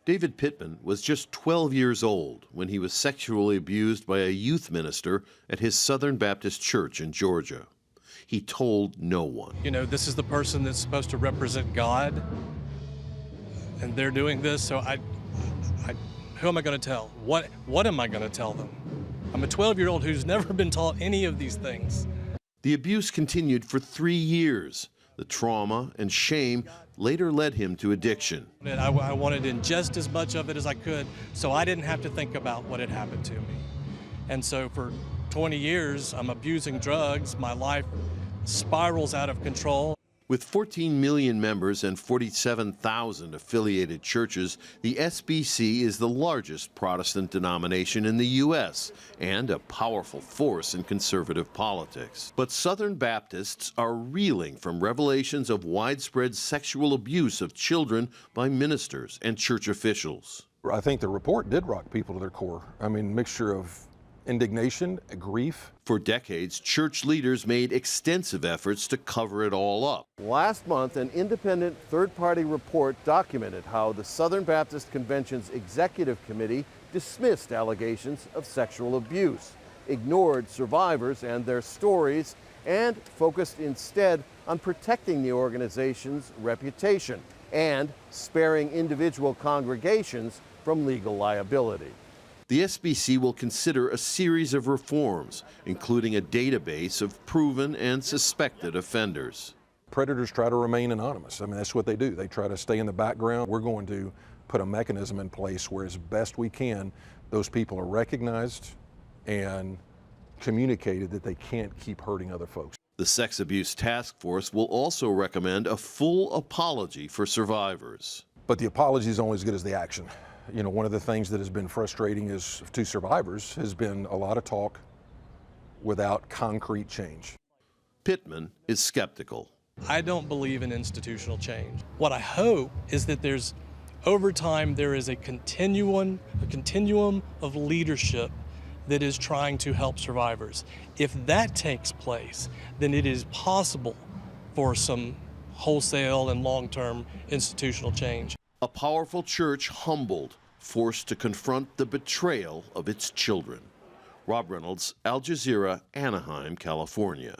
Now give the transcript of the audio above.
David Pittman was just 12 years old when he was sexually abused by a youth minister at his Southern Baptist church in Georgia. He told no one. You know, this is the person that's supposed to represent God, and they're doing this, so who am I going to tell? What am I going to tell them? I'm a 12-year-old who's never been taught any of these things. The abuse continued for 3 years. The trauma and shame later led him to addiction. And I wanted in just as much of it as I could, so I didn't have to think about what had happened to me. And so for 20 years, I'm abusing drugs. My life spirals out of control. With 14 million members and 47,000 affiliated churches, the SBC is the largest Protestant denomination in the U.S. and a powerful force in conservative politics. But Southern Baptists are reeling from revelations of widespread sexual abuse of children by ministers and church officials. I think the report did rock people to their core. I mean, mixture of indignation, grief. For decades, church leaders made extensive efforts to cover it all up. Last month, an independent third-party report documented how the Southern Baptist Convention's Executive Committee dismissed allegations of sexual abuse, ignored survivors and their stories, and focused instead on protecting the organization's reputation and sparing individual congregations from legal liability. The SBC will consider a series of reforms, including a database of proven and suspected offenders. Predators try to remain anonymous. I mean, that's what they do. They try to stay in the background. We're going to put a mechanism in place where, as best we can, those people are recognized and communicated that they can't keep hurting other folks. The Sex Abuse Task Force will also recommend a full apology for survivors. But the apology is only as good as the action. You know, one of the things that has been frustrating to survivors has been a lot of talk without concrete change. Pittman is skeptical. I don't believe in institutional change. What I hope is that over time, there is a continuum of leadership that is trying to help survivors. If that takes place, then it is possible for some wholesale and long-term institutional change. A powerful church humbled, forced to confront the betrayal of its children. Rob Reynolds, Al Jazeera, Anaheim, California.